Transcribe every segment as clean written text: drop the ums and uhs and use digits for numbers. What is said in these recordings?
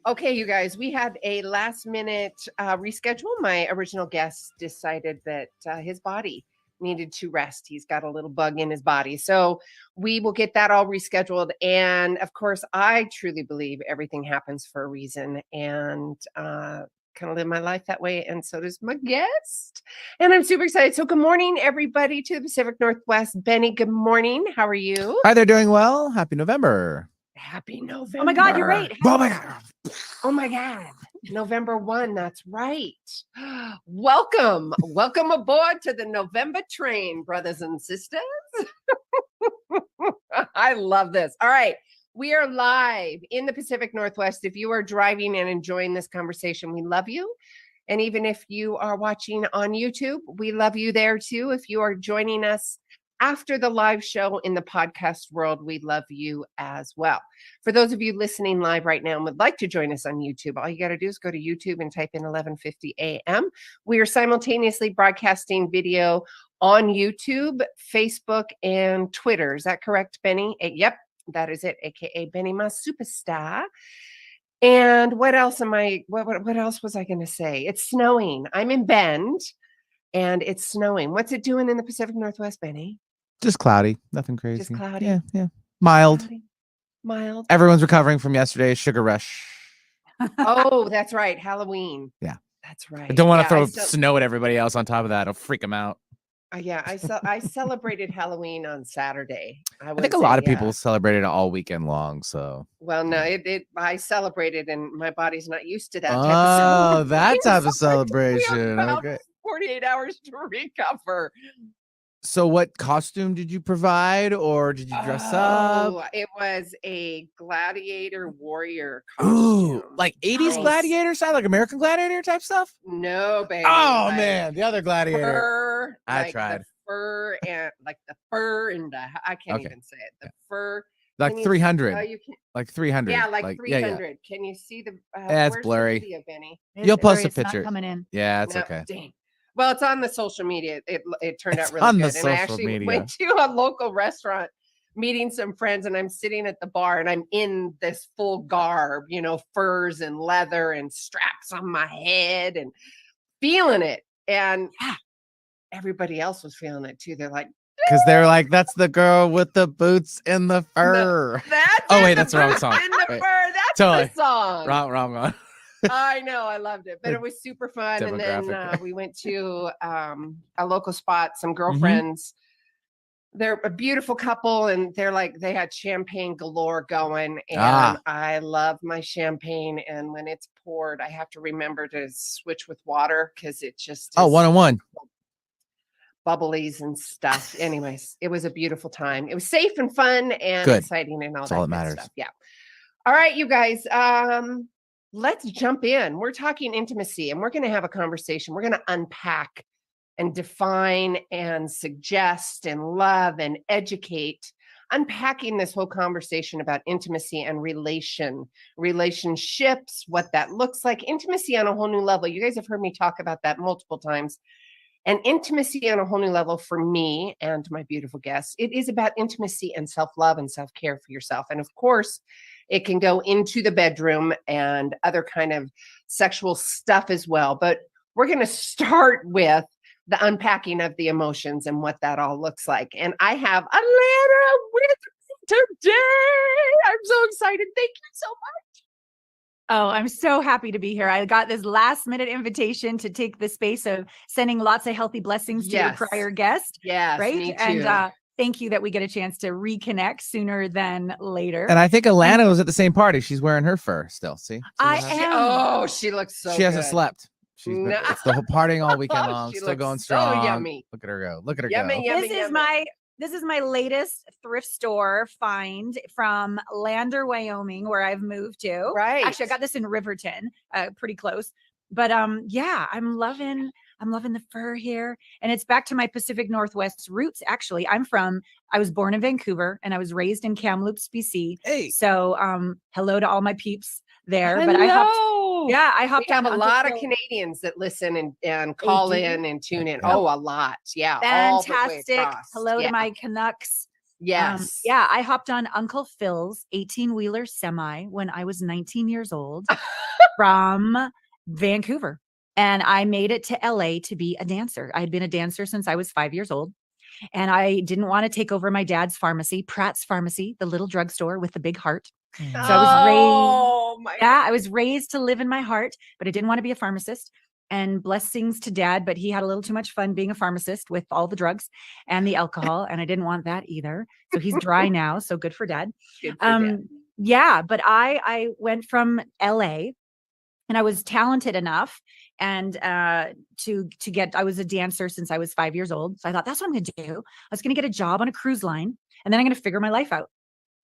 Okay, you guys, we had a last minute reschedule. My original guest decided that his body needed to rest. He's got a little bug in his body. So we will get that all rescheduled. And of course, I truly believe everything happens for a reason, and kind of live my life that way. And so does my guest. And I'm super excited. So good morning, everybody, to the Pacific Northwest. Benny, good morning. How are you? Hi, they're doing well. Happy November. Happy November. Oh my God, you're right. Oh my God. Oh my God. November 1. That's right. Welcome. Welcome aboard to the November train, brothers and sisters. I love this. All right. We are live in the Pacific Northwest. If you are driving and enjoying this conversation, we love you. And even if you are watching on YouTube, we love you there too. If you are joining us after the live show in the podcast world, we love you as well. For those of you listening live right now and would like to join us on YouTube, all you got to do is go to YouTube and type in 1150 AM. We are simultaneously broadcasting video on YouTube, Facebook, and Twitter. Is that correct, Benny? Yep, that is it, aka Benny Ma Superstar. And what else what else was I going to say? It's snowing. I'm in Bend and it's snowing. What's it doing in the Pacific Northwest, Benny? Just cloudy. Nothing crazy. Just cloudy. Yeah. Mild. Cloudy. Mild. Everyone's recovering from yesterday's sugar rush. Oh, that's right. Halloween. Yeah. That's right. I don't want to throw snow at everybody else on top of that. It'll freak them out. Yeah, I celebrated Halloween on Saturday. I think a lot of people celebrated it all weekend long. So well, no, I celebrated, and my body's not used to that. Type of that type of celebration. Okay, 48 hours to recover. So, what costume did you provide, or did you dress up? It was a gladiator warrior costume. Ooh, like 80s gladiator style, like American Gladiator type stuff? No, baby. Oh man, the other gladiator. Fur, I tried. The fur and I can't even say it. The fur. Like 300. Like 300. Yeah, like 300. Yeah. Can you see the? It's blurry. The video, Benny? You'll post a picture. Coming in. Yeah, it's okay. Dang. Well, it's on the social media. It turned out really on good. The and I actually went to a local restaurant, meeting some friends, and I'm sitting at the bar and I'm in this full garb, furs and leather and straps on my head and feeling it. And everybody else was feeling it too. They're like, because they're like, that's the girl with the boots and the fur. That's the wrong song. In the fur. That's the song. Wrong. I know, I loved it, but it was super fun. And then we went to a local spot, some girlfriends. Mm-hmm. They're a beautiful couple, and they had champagne galore going. And I love my champagne. And when it's poured, I have to remember to switch with water because it just 1-on-1 bubblies and stuff. Anyways, it was a beautiful time. It was safe and fun and exciting and all that matters. Stuff. Yeah. All right, you guys. Let's jump in. We're talking intimacy, and we're going to have a conversation. We're going to unpack and define and suggest and love and educate, unpacking this whole conversation about intimacy and relationships, what that looks like, intimacy on a whole new level. You guys have heard me talk about that multiple times. And intimacy on a whole new level for me and my beautiful guests, it is about intimacy and self-love and self-care for yourself. And of course, it can go into the bedroom and other kind of sexual stuff as well. But we're going to start with the unpacking of the emotions and what that all looks like. And I have Allana with me today. I'm so excited. Thank you so much. Oh, I'm so happy to be here. I got this last minute invitation to take the space of sending lots of healthy blessings to your prior guest. Yes, right. Me too. And thank you that we get a chance to reconnect sooner than later. And I think Allana was at the same party. She's wearing her fur still. See? I am. Oh, she looks so She hasn't slept. It's the whole partying all weekend long. Still going strong. So yummy. Look at her go. Look at her yummy, go. Yummy. This is my latest thrift store find from Lander, Wyoming, where I've moved to. Right. Actually, I got this in Riverton, pretty close. But I'm loving the fur here. And it's back to my Pacific Northwest roots. Actually, I was born in Vancouver and I was raised in Kamloops, BC. Hey. So hello to all my peeps there. Hello. But I hopped we have on a lot of Canadians that listen and call in and tune in. Oh, a lot. Yeah. Fantastic. Hello to my Canucks Yes. Yeah, I hopped on Uncle Phil's 18-wheeler semi when I was 19 years old from Vancouver. And I made it to LA to be a dancer. I had been a dancer since I was 5 years old. And I didn't want to take over my dad's pharmacy, Pratt's Pharmacy, the little drugstore with the big heart. So I was raised, I was raised to live in my heart, but I didn't want to be a pharmacist. And blessings to dad, but he had a little too much fun being a pharmacist with all the drugs and the alcohol, and I didn't want that either. So he's dry now, so good for dad. Good for dad. Yeah, but I went from LA, and I was talented enough and to get, I was a dancer since I was 5 years old. So I thought, that's what I'm going to do. I was going to get a job on a cruise line, and then I'm going to figure my life out.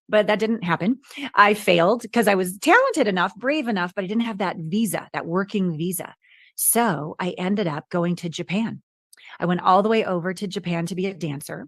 But that didn't happen. I failed because I was talented enough, brave enough, but I didn't have that visa, that working visa. So I ended up going to Japan. I went all the way over to Japan to be a dancer.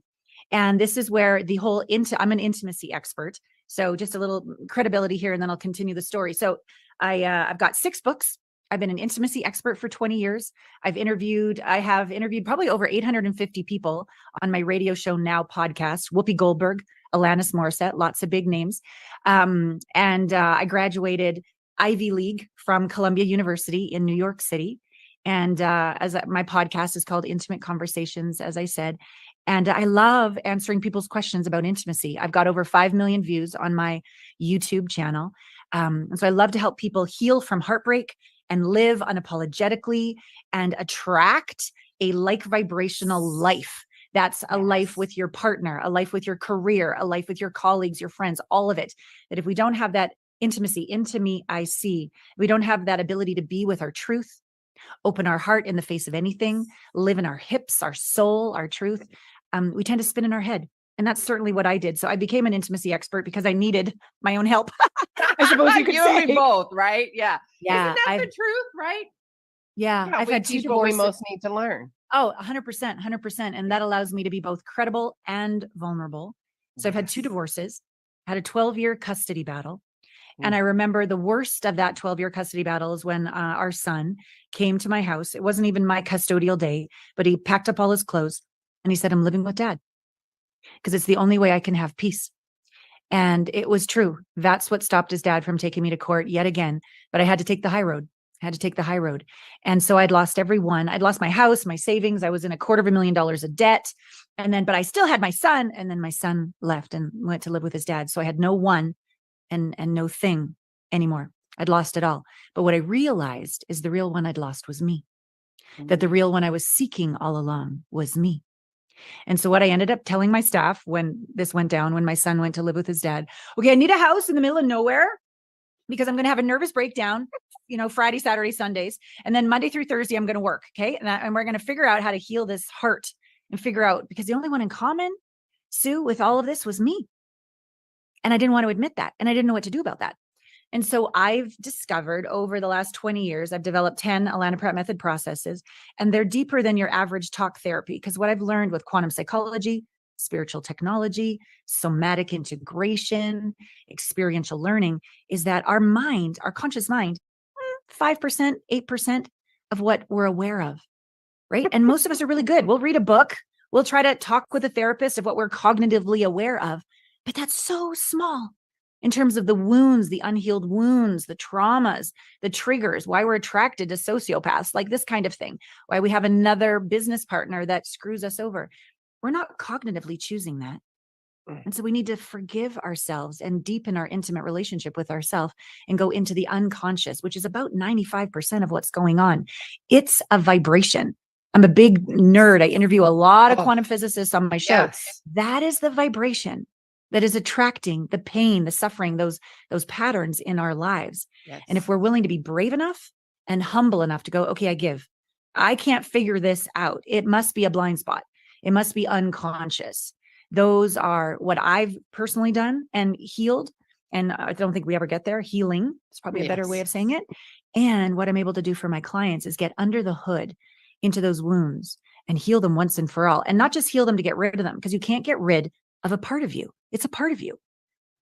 And this is where the whole I'm an intimacy expert. So just a little credibility here, and then I'll continue the story. So I've got 6 books. I've been an intimacy expert for 20 years. I have interviewed probably over 850 people on my radio show now podcast, Whoopi Goldberg, Alanis, Morissette, lots of big names. I graduated Ivy League from Columbia University in New York City. And my podcast is called Intimate Conversations, as I said. And I love answering people's questions about intimacy. I've got over 5 million views on my YouTube channel. And so I love to help people heal from heartbreak and live unapologetically and attract a like vibrational life. That's a life with your partner, a life with your career, a life with your colleagues, your friends, all of it. That if we don't have that intimacy, into me, I see, we don't have that ability to be with our truth, open our heart in the face of anything, live in our hips, our soul, our truth, we tend to spin in our head. And that's certainly what I did. So I became an intimacy expert because I needed my own help. I suppose you could say. And me both, right? Yeah. Yeah. Isn't that the truth, right? Yeah. I've had 2 divorces. What we most need to learn. Oh, 100%. And that allows me to be both credible and vulnerable. So I've had 2 divorces, had a 12-year custody battle. And I remember the worst of that 12-year custody battle is when our son came to my house. It wasn't even my custodial day, but he packed up all his clothes and he said, I'm living with dad because it's the only way I can have peace. And it was true. That's what stopped his dad from taking me to court yet again. But I had to take the high road. And so I'd lost everyone. I'd lost my house, my savings. I was in $250,000 of debt. But I still had my son. And then my son left and went to live with his dad. So I had no one and no thing anymore. I'd lost it all. But what I realized is the real one I'd lost was me. That the real one I was seeking all along was me. And so what I ended up telling my staff when this went down, when my son went to live with his dad, okay, I need a house in the middle of nowhere because I'm going to have a nervous breakdown, Friday, Saturday, Sundays. And then Monday through Thursday, I'm going to work. Okay. And we're going to figure out how to heal this heart and figure out, because the only one in common, Sue, with all of this was me. And I didn't want to admit that. And I didn't know what to do about that. And so I've discovered over the last 20 years, I've developed 10 Allana Pratt method processes, and they're deeper than your average talk therapy. Because what I've learned with quantum psychology, spiritual technology, somatic integration, experiential learning is that our mind, our conscious mind, 5%, 8% of what we're aware of, right? And most of us are really good. We'll read a book. We'll try to talk with a therapist of what we're cognitively aware of, but that's so small. In terms of the wounds, the unhealed wounds, the traumas, the triggers, why we're attracted to sociopaths, like this kind of thing, why we have another business partner that screws us over. We're not cognitively choosing that. And so we need to forgive ourselves and deepen our intimate relationship with ourselves and go into the unconscious, which is about 95% of what's going on. It's a vibration. I'm a big nerd. I interview a lot of quantum physicists on my show. Yes. That is the vibration that is attracting the pain, the suffering, those patterns in our lives. Yes. And if we're willing to be brave enough and humble enough to go, okay, I give. I can't figure this out. It must be a blind spot. It must be unconscious. Those are what I've personally done and healed. And I don't think we ever get there. Healing is probably a better way of saying it. And what I'm able to do for my clients is get under the hood into those wounds and heal them once and for all. And not just heal them to get rid of them, because you can't get rid of a part of you. It's a part of you.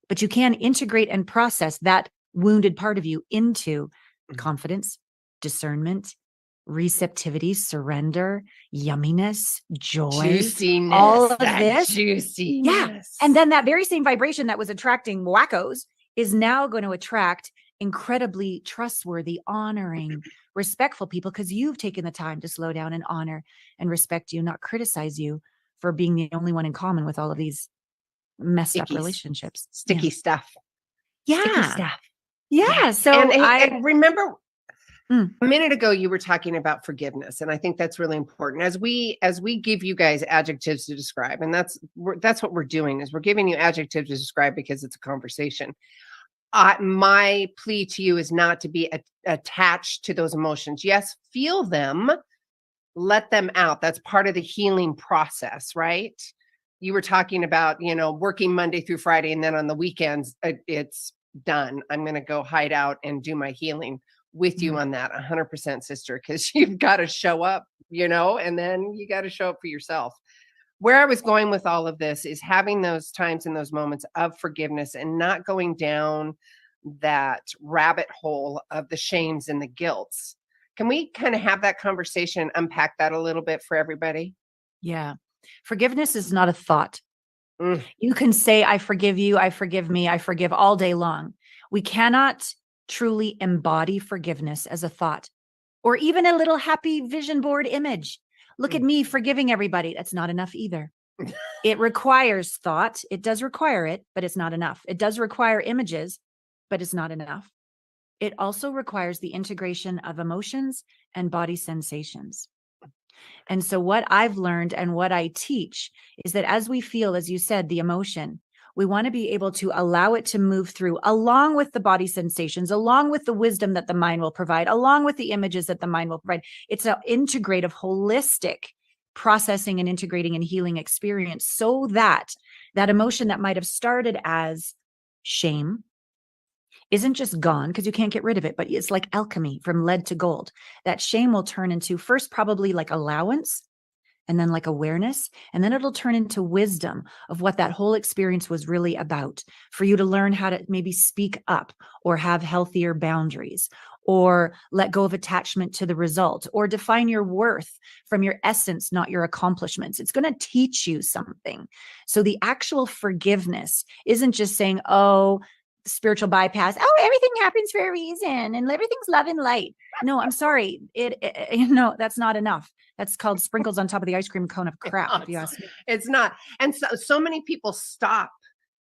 But you can integrate and process that wounded part of you into confidence, discernment, receptivity, surrender, yumminess, joy, Juiciness, all of that this. juiciness. Yeah. And then that very same vibration that was attracting wackos is now going to attract incredibly trustworthy, honoring, respectful people, because you've taken the time to slow down and honor and respect you, not criticize you for being the only one in common with all of these messed up relationships. Sticky stuff. Yeah. Sticky stuff. Yeah. So and remember Mm. a minute ago you were talking about forgiveness, and I think that's really important as we give you guys adjectives to describe, and that's what we're doing is we're giving you adjectives to describe because it's a conversation. My plea to you is not to be attached to those emotions. Yes, feel them, let them out. That's part of the healing process, right? You were talking about, working Monday through Friday, and then on the weekends, it's done. I'm going to go hide out and do my healing with you on that 100%, sister, because you've got to show up, and then you got to show up for yourself. Where I was going with all of this is having those times and those moments of forgiveness and not going down that rabbit hole of the shames and the guilts. Can we kind of have that conversation and unpack that a little bit for everybody? Yeah. Forgiveness is not a thought. Mm. You can say, I forgive you, I forgive me, I forgive all day long. We cannot truly embody forgiveness as a thought or even a little happy vision board image. Look at me forgiving everybody. That's not enough either. It requires thought. It does require it, but it's not enough. It does require images, but it's not enough. It also requires the integration of emotions and body sensations. And so what I've learned and what I teach is that as we feel, as you said, the emotion, we want to be able to allow it to move through along with the body sensations, along with the wisdom that the mind will provide, along with the images that the mind will provide. It's an integrative, holistic processing and integrating and healing experience so that that emotion that might have started as shame isn't just gone because you can't get rid of it, but it's like alchemy from lead to gold. That shame will turn into first probably like allowance, and then like awareness, and then it'll turn into wisdom of what that whole experience was really about, for you to learn how to maybe speak up or have healthier boundaries or let go of attachment to the result or define your worth from your essence, not your accomplishments. It's going to teach you something. So the actual forgiveness isn't just saying, oh, spiritual bypass, oh, everything happens for a reason and everything's love and light. No, I'm sorry. That's not enough. That's called sprinkles on top of the ice cream cone of crap, if you ask me. It's not. And so many people stop.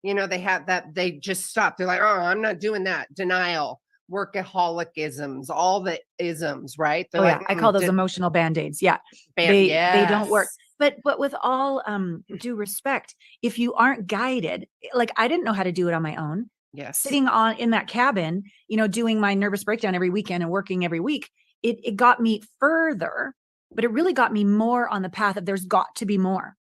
They have that, they just stop. They're like, oh, I'm not doing that. Denial, workaholicisms, all the isms, right? They're like, I call those emotional band-aids. Yeah. They don't work. But with all due respect, if you aren't guided, like I didn't know how to do it on my own. Yes. Sitting in that cabin, doing my nervous breakdown every weekend and working every week, it got me further, but it really got me more on the path of there's got to be more.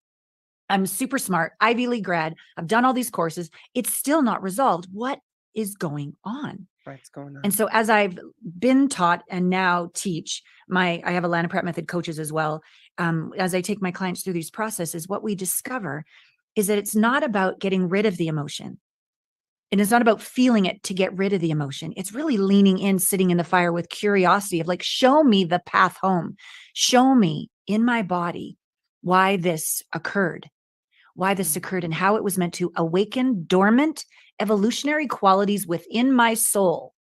I'm super smart, Ivy League grad. I've done all these courses. It's still not resolved. What is going on? What's going on? And so as I've been taught and now teach, I have Allana Pratt method coaches as well. As I take my clients through these processes, what we discover is that it's not about getting rid of the emotion. And it's not about feeling it to get rid of the emotion. It's really leaning in, sitting in the fire with curiosity of like, show me the path home. Show me in my body why this occurred, and how it was meant to awaken dormant evolutionary qualities within my soul,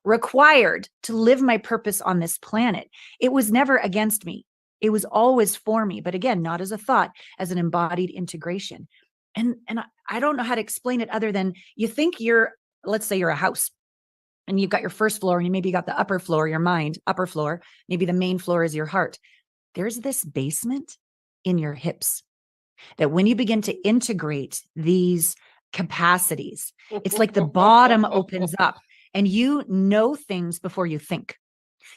required to live my purpose on this planet. It was never against me. It was always for me. But again, not as a thought, as an embodied integration. And I don't know how to explain it other than you think let's say you're a house and you've got your first floor and maybe you got the upper floor, your mind, upper floor, maybe the main floor is your heart. There's this basement in your hips that when you begin to integrate these capacities, it's like the bottom opens up and you know things before you think.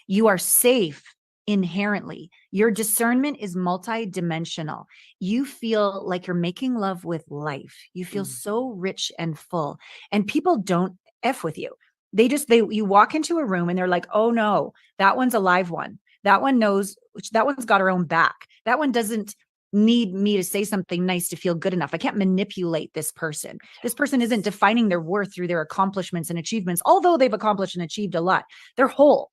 You are safe inherently. Your discernment is multidimensional. You feel like you're making love with life. You feel so rich and full. And people don't F with you. You walk into a room and they're like, oh no, that one's a live one. That one knows, that one's got her own back. That one doesn't need me to say something nice to feel good enough. I can't manipulate this person. This person isn't defining their worth through their accomplishments and achievements, although they've accomplished and achieved a lot. They're whole.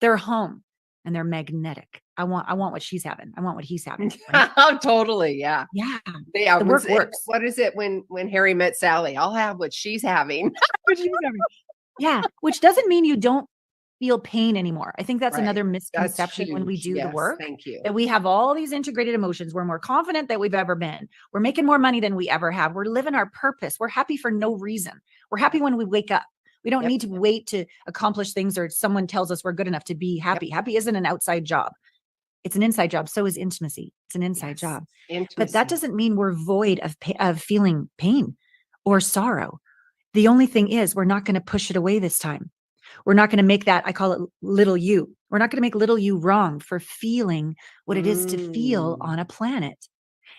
They're home. and they're magnetic. I want what she's having. I want what he's having. Right? Oh, totally. Yeah. Yeah. Yeah. The work works. What is it when Harry met Sally? I'll have what she's having. What she's having. Yeah. Which doesn't mean you don't feel pain anymore. I think that's Right. another That's misconception when we huge. do the Yes, work. Thank you. That we have all these integrated emotions. We're more confident than we've ever been. We're making more money than we ever have. We're living our purpose. We're happy for no reason. We're happy when we wake up. We don't need to wait to accomplish things or someone tells us we're good enough to be happy. Happy isn't an outside job. It's an inside job. So is intimacy. It's an inside job. Intimacy. But that doesn't mean we're void of feeling pain or sorrow. The only thing is we're not going to push it away this time. We're not going to make that, I call it little you. We're not going to make little you wrong for feeling what it is to feel on a planet.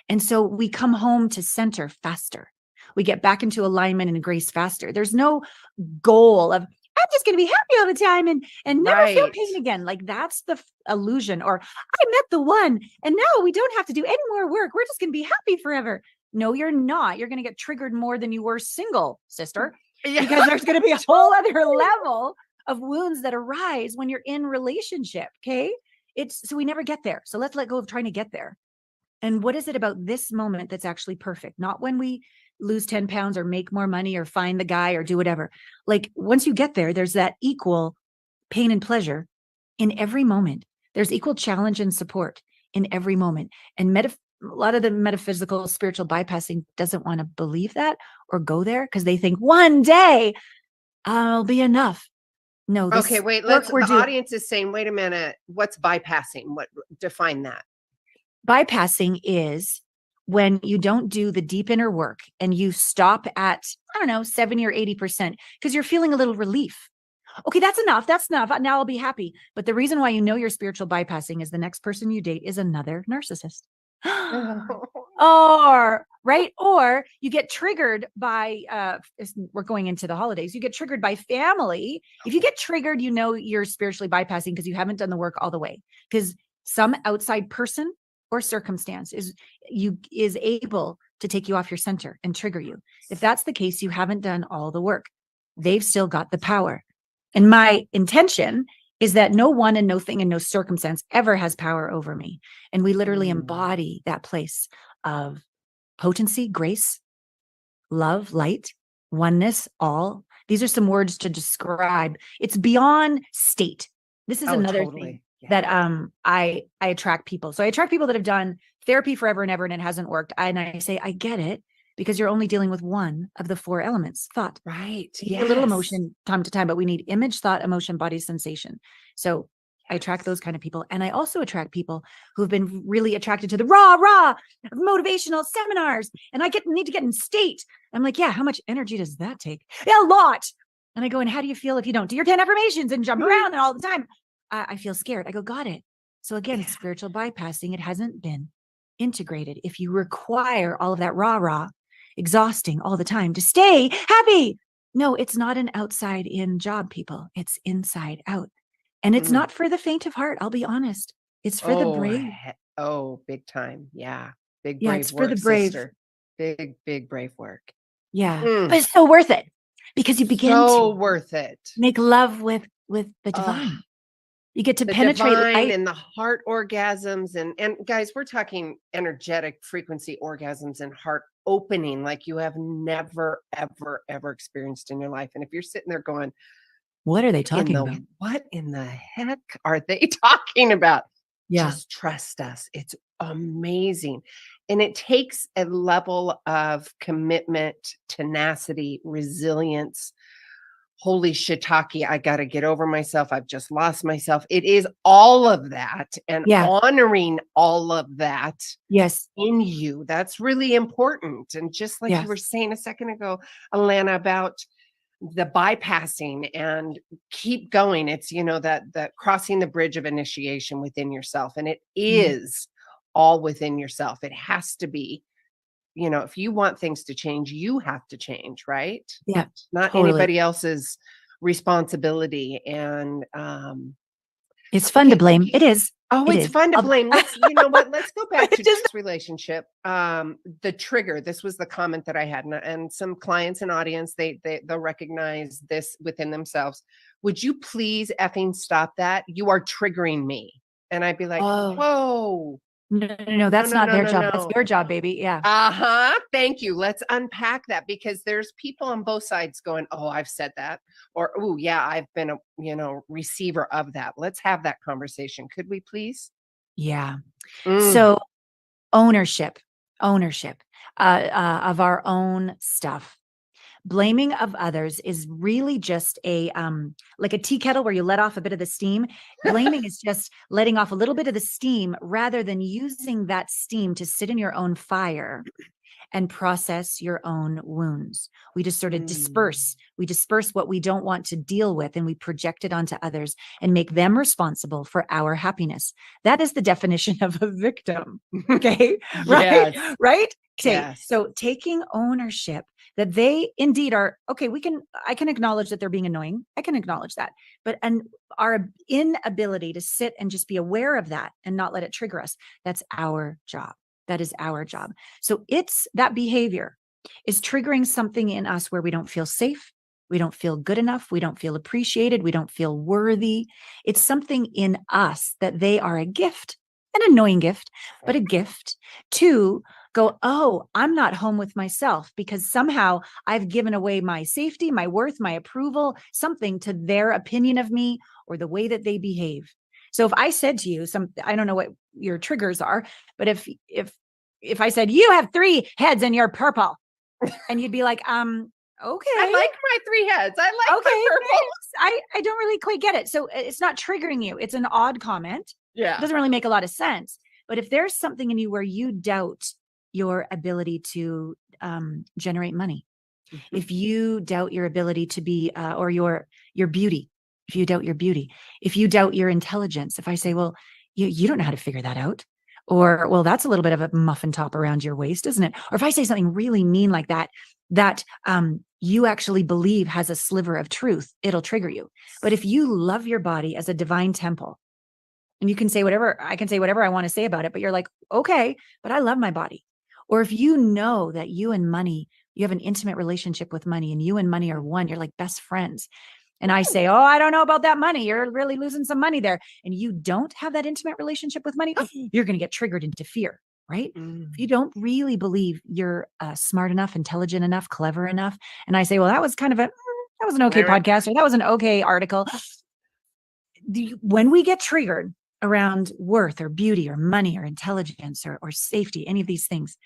And so we come home to center faster. We get back into alignment and grace faster. There's no goal of, I'm just going to be happy all the time and never feel pain again. Like that's the illusion. Or I met the one and now we don't have to do any more work. We're just going to be happy forever. No, you're not. You're going to get triggered more than you were single, sister, because there's going to be a whole other level of wounds that arise when you're in relationship. Okay. So we never get there. So let's let go of trying to get there. And what is it about this moment that's actually perfect? Not when we lose 10 pounds or make more money or find the guy or do whatever. Like once you get there, there's that equal pain and pleasure in every moment. There's equal challenge and support in every moment. And a lot of the metaphysical, spiritual bypassing doesn't want to believe that or go there because they think one day I'll be enough. No. Okay, wait. The audience is saying, wait a minute. What's bypassing? Define that? Bypassing is when you don't do the deep inner work and you stop at, 70 or 80% because you're feeling a little relief. Okay, that's enough. That's enough. Now I'll be happy. But the reason why you know you're spiritual bypassing is the next person you date is another narcissist. Or you get triggered by, we're going into the holidays. You get triggered by family. If you get triggered, you know you're spiritually bypassing because you haven't done the work all the way. Because some outside person or circumstance is able to take you off your center and trigger you. If that's the case, you haven't done all the work. They've still got the power. And my intention is that no one and no thing and no circumstance ever has power over me. And we literally embody that place of potency, grace, love, light, oneness, all. These are some words to describe. It's beyond state. This is another thing that I attract people. So I attract people that have done therapy forever and ever and it hasn't worked. And I say, I get it. Because you're only dealing with one of the four elements, thought. Right. A little emotion time to time, but we need image, thought, emotion, body, sensation. So I attract those kind of people. And I also attract people who've been really attracted to the raw motivational seminars. And I need to get in state. I'm like, yeah, how much energy does that take? Yeah, a lot. And I go, and how do you feel if you don't do your 10 affirmations and jump around and all the time? I feel scared. I go, got it. So again, spiritual bypassing, it hasn't been integrated. If you require all of that raw, exhausting all the time to stay happy. No, it's not an outside in job, people. It's inside out. And it's not for the faint of heart. I'll be honest. It's for the brave. Big time. Yeah. Big brave it's work, for the brave. Sister. Big brave work. Yeah. But it's so worth it because you begin to make love with the divine. You get to penetrate light and the heart orgasms. And guys, we're talking energetic frequency orgasms and heart opening like you have never, ever, ever experienced in your life. And if you're sitting there going, what are they talking about? What in the heck are they talking about? Yeah. Just trust us. It's amazing. And it takes a level of commitment, tenacity, resilience. Holy shiitake, I got to get over myself. I've just lost myself. It is all of that and honoring all of that in you. That's really important. And just like you were saying a second ago, Allana, about the bypassing and keep going. It's, that crossing the bridge of initiation within yourself. And it is all within yourself. It has to be. If you want things to change, you have to change, right? Yeah. Not anybody else's responsibility. And it's fun to blame. It is. It's fun to blame. Let's go back to this relationship. The trigger. This was the comment that I had, and some clients and audience, they'll recognize this within themselves. Would you please effing stop that? You are triggering me. And I'd be like, Oh. whoa. No, that's not their job. That's your job, baby. Yeah. Thank you. Let's unpack that, because there's people on both sides going, oh, I've said that. Or, oh, yeah, I've been a, receiver of that. Let's have that conversation. Could we please? Yeah. So ownership of our own stuff. Blaming of others is really just like a tea kettle where you let off a bit of the steam. Blaming is just letting off a little bit of the steam rather than using that steam to sit in your own fire and process your own wounds. We just sort of disperse. We disperse what we don't want to deal with, and we project it onto others and make them responsible for our happiness. That is the definition of a victim. Okay. Right. Yes. Right. Okay. Yes. So taking ownership that they indeed are, okay, I can acknowledge that they're being annoying. I can acknowledge that. But our inability to sit and just be aware of that and not let it trigger us, that's our job. That is our job. So it's that behavior is triggering something in us where we don't feel safe. We don't feel good enough. We don't feel appreciated. We don't feel worthy. It's something in us that they are a gift, an annoying gift, but a gift to go, oh, I'm not home with myself because somehow I've given away my safety, my worth, my approval, something to their opinion of me or the way that they behave. So if I said to you I don't know what your triggers are, but if I said, you have 3 heads and you're purple, and you'd be like, okay. I like my 3 heads. I like my purple. I don't really quite get it. So it's not triggering you. It's an odd comment. Yeah. It doesn't really make a lot of sense. But if there's something in you where you doubt your ability to generate money, if you doubt your ability to be, or your beauty, if you doubt your beauty, if you doubt your intelligence, if I say, well, you don't know how to figure that out, or, well, that's a little bit of a muffin top around your waist, isn't it? Or if I say something really mean like that you actually believe has a sliver of truth, it'll trigger you. But if you love your body as a divine temple, and you can say whatever, I can say whatever I want to say about it, but you're like, okay, but I love my body. Or if you know that you and money, you have an intimate relationship with money, and you and money are one, you're like best friends. And I say, oh, I don't know about that money. You're really losing some money there. And you don't have that intimate relationship with money, you're going to get triggered into fear, right? If you don't really believe you're smart enough, intelligent enough, clever enough. And I say, well, that was an okay podcast, or that was an okay article. When we get triggered around worth or beauty or money or intelligence or safety, any of these things,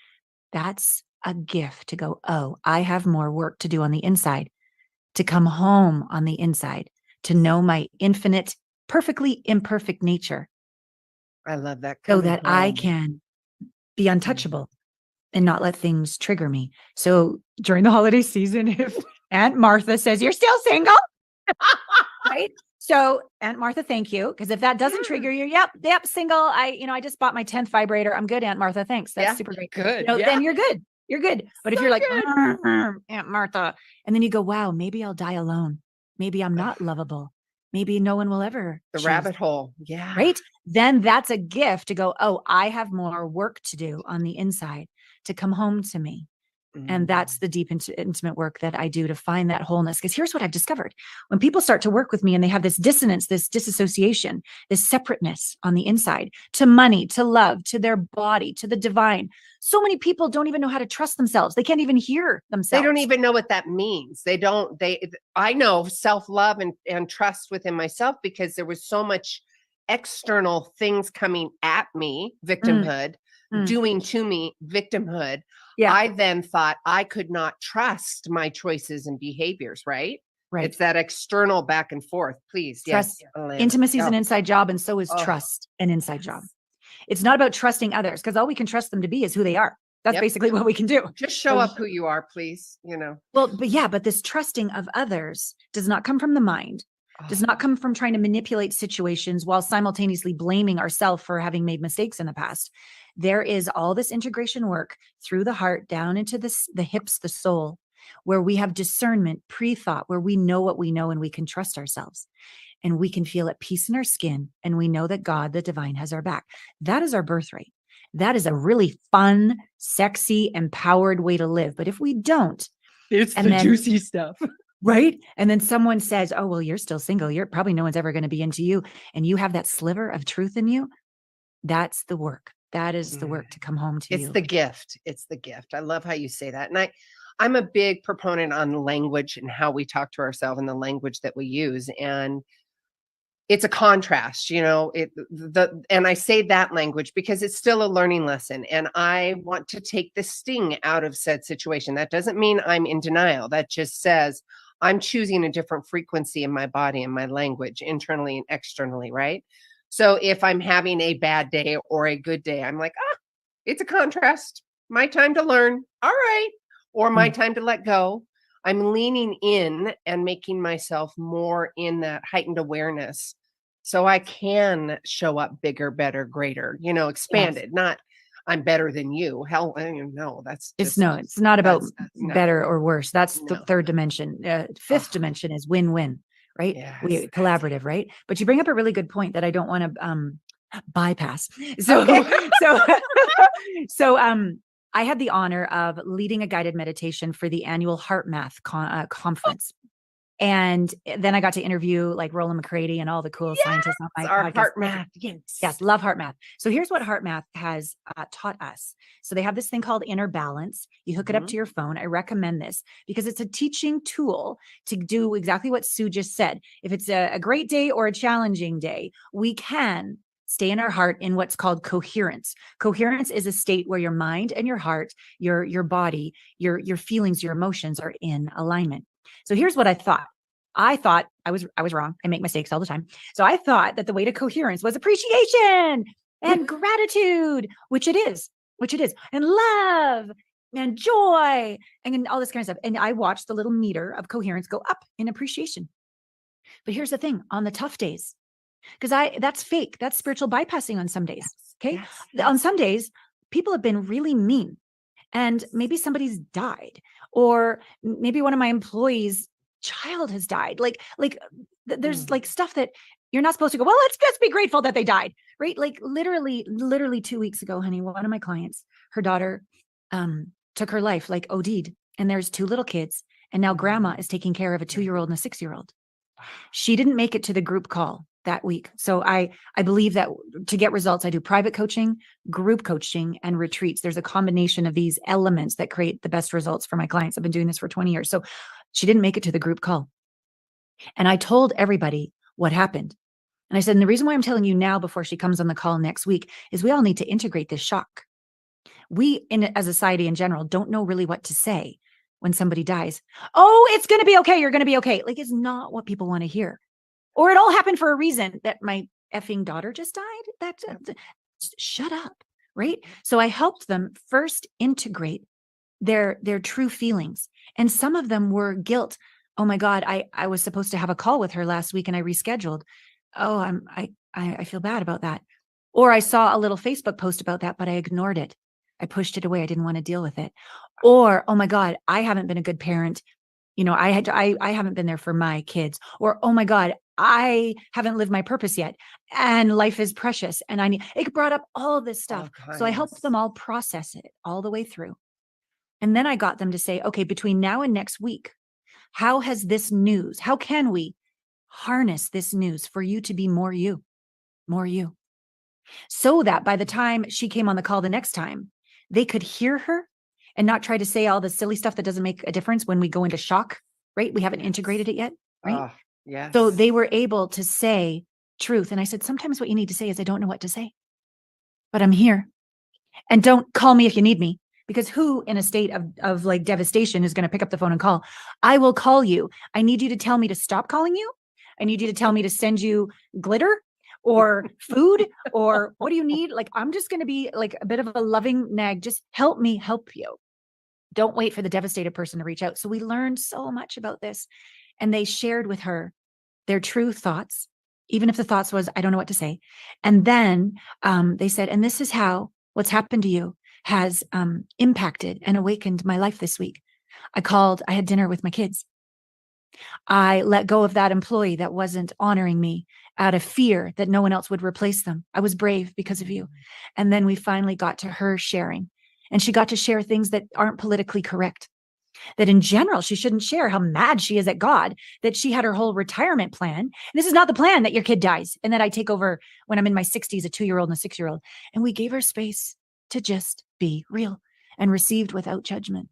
that's a gift to go, oh, I have more work to do on the inside, to come home on the inside, to know my infinite, perfectly imperfect nature. I love that. So that I can be untouchable and not let things trigger me. So during the holiday season, if Aunt Martha says, you're still single, right? So Aunt Martha, thank you. Because if that doesn't trigger you, yep, single. I just bought my 10th vibrator. I'm good, Aunt Martha. Thanks. That's super great. Good. Then you're good. You're good. But if you're like, Aunt Martha, and then you go, wow, maybe I'll die alone. Maybe I'm not lovable. Maybe no one will ever. The rabbit hole. Yeah. Right. Then that's a gift to go, oh, I have more work to do on the inside to come home to me. And that's the deep intimate work that I do to find that wholeness. Because here's what I've discovered. When people start to work with me and they have this dissonance, this disassociation, this separateness on the inside to money, to love, to their body, to the divine. So many people don't even know how to trust themselves. They can't even hear themselves. They don't even know what that means. I know self-love and trust within myself because there was so much external things coming at me, victimhood, doing to me, victimhood. Yeah. I then thought I could not trust my choices and behaviors, right? Right. It's that external back and forth. Please. Trust. Yes. Intimacy is an inside job, and so is trust an inside job. It's not about trusting others, because all we can trust them to be is who they are. That's basically what we can do. Just show up who you are, please. Well, but this trusting of others does not come from the mind, does not come from trying to manipulate situations while simultaneously blaming ourselves for having made mistakes in the past. There is all this integration work through the heart down into the hips, the soul, where we have discernment, pre-thought, where we know what we know and we can trust ourselves and we can feel at peace in our skin. And we know that God, the divine, has our back. That is our birthright. That is a really fun, sexy, empowered way to live. But if we don't, it's the juicy stuff. Right. And then someone says, oh, well, you're still single. You're probably no one's ever going to be into you. And you have that sliver of truth in you. That's the work. That is the work to come home to you. It's the gift. It's the gift. I love how you say that. And I'm a big proponent on language and how we talk to ourselves and the language that we use. And it's a contrast, and I say that language because it's still a learning lesson. And I want to take the sting out of said situation. That doesn't mean I'm in denial. That just says I'm choosing a different frequency in my body and my language, internally and externally, right? So if I'm having a bad day or a good day, I'm like, it's a contrast. My time to learn. All right. Or my time to let go. I'm leaning in and making myself more in that heightened awareness so I can show up bigger, better, greater, expanded, not I'm better than you. Hell, no, that's just, it's not about better or worse. That's the third dimension. Fifth dimension is win-win, right? Yes, we collaborative, right? But you bring up a really good point that I don't want to bypass. So, so I had the honor of leading a guided meditation for the annual HeartMath conference. And then I got to interview like Roland McCready and all the cool scientists on my our podcast. HeartMath. Yes, love HeartMath. So here's what HeartMath has taught us. So they have this thing called Inner Balance. You hook it up to your phone. I recommend this because it's a teaching tool to do exactly what Sue just said. If it's a great day or a challenging day, we can stay in our heart in what's called coherence. Coherence is a state where your mind and your heart, your body, your feelings, your emotions are in alignment. So here's what I thought. I thought I was wrong. I make mistakes all the time. So I thought that the way to coherence was appreciation and gratitude, which it is, and love and joy and all this kind of stuff. And I watched the little meter of coherence go up in appreciation. But here's the thing, on the tough days, because that's fake. That's spiritual bypassing on some days. Okay. Yes. On some days, people have been really mean and maybe somebody's died, or maybe one of my employees' child has died. Like there's like stuff that you're not supposed to go, well, let's just be grateful that they died. Right. Like literally 2 weeks ago, honey, one of my clients, her daughter took her life, like OD'd, and there's 2 little kids. And now grandma is taking care of a 2-year-old and a 6-year-old. She didn't make it to the group call that week. So I believe that to get results, I do private coaching, group coaching, and retreats. There's a combination of these elements that create the best results for my clients. I've been doing this for 20 years. So she didn't make it to the group call. And I told everybody what happened. And I said, and the reason why I'm telling you now before she comes on the call next week is we all need to integrate this shock. We, as a society in general, don't know really what to say when somebody dies. Oh, it's going to be okay. You're going to be okay. Like, it's not what people want to hear. Or it all happened for a reason, that my effing daughter just died. Shut up. Right. So I helped them first integrate their true feelings. And some of them were guilt. Oh my God, I was supposed to have a call with her last week and I rescheduled. Oh, I feel bad about that. Or I saw a little Facebook post about that, but I ignored it. I pushed it away. I didn't want to deal with it. Or, oh my God, I haven't been a good parent. I haven't been there for my kids. Or, oh my God, I haven't lived my purpose yet. And life is precious. And it brought up all this stuff. So I helped them all process it all the way through. And then I got them to say, okay, between now and next week, how can we harness this news for you to be more you, so that by the time she came on the call the next time, they could hear her and not try to say all the silly stuff that doesn't make a difference when we go into shock, right? We haven't integrated it yet, right? Yes. So they were able to say truth. And I said, sometimes what you need to say is, I don't know what to say, but I'm here. And don't call me if you need me, because who in a state of like devastation is going to pick up the phone and call? I will call you. I need you to tell me to stop calling you. I need you to tell me to send you glitter or food, or what do you need? Like, I'm just going to be like a bit of a loving nag. Just help me help you. Don't wait for the devastated person to reach out. So we learned so much about this, and they shared with her their true thoughts, even if the thoughts was, I don't know what to say. And then they said, and this is how what's happened to you has impacted and awakened my life this week. I had dinner with my kids. I let go of that employee that wasn't honoring me out of fear that no one else would replace them. I was brave because of you. And then we finally got to her sharing, and she got to share things that aren't politically correct. that in general, she shouldn't share how mad she is at God, that she had her whole retirement plan. And this is not the plan, that your kid dies and that I take over when I'm in my 60s, a 2-year-old and a 6-year-old. And we gave her space to just be real and received without judgment.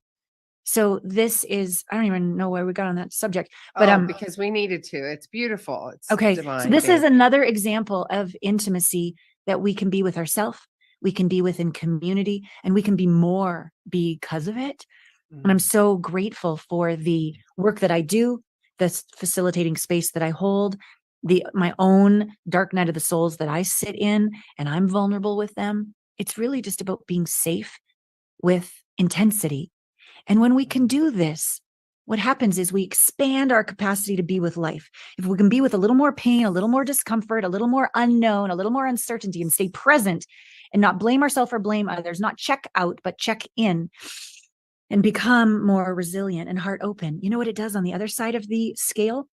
So this is, I don't even know why we got on that subject, but because we needed to. It's beautiful. It's okay. divine, So this babe. is another example of intimacy that we can be with ourselves, we can be within community, and we can be more because of it. And I'm so grateful for the work that I do, the facilitating space that I hold, my own dark night of the souls that I sit in, and I'm vulnerable with them. It's really just about being safe with intensity. And when we can do this, what happens is we expand our capacity to be with life. If we can be with a little more pain, a little more discomfort, a little more unknown, a little more uncertainty, and stay present and not blame ourselves or blame others, not check out, but check in, and become more resilient and heart open. You know what it does on the other side of the scale?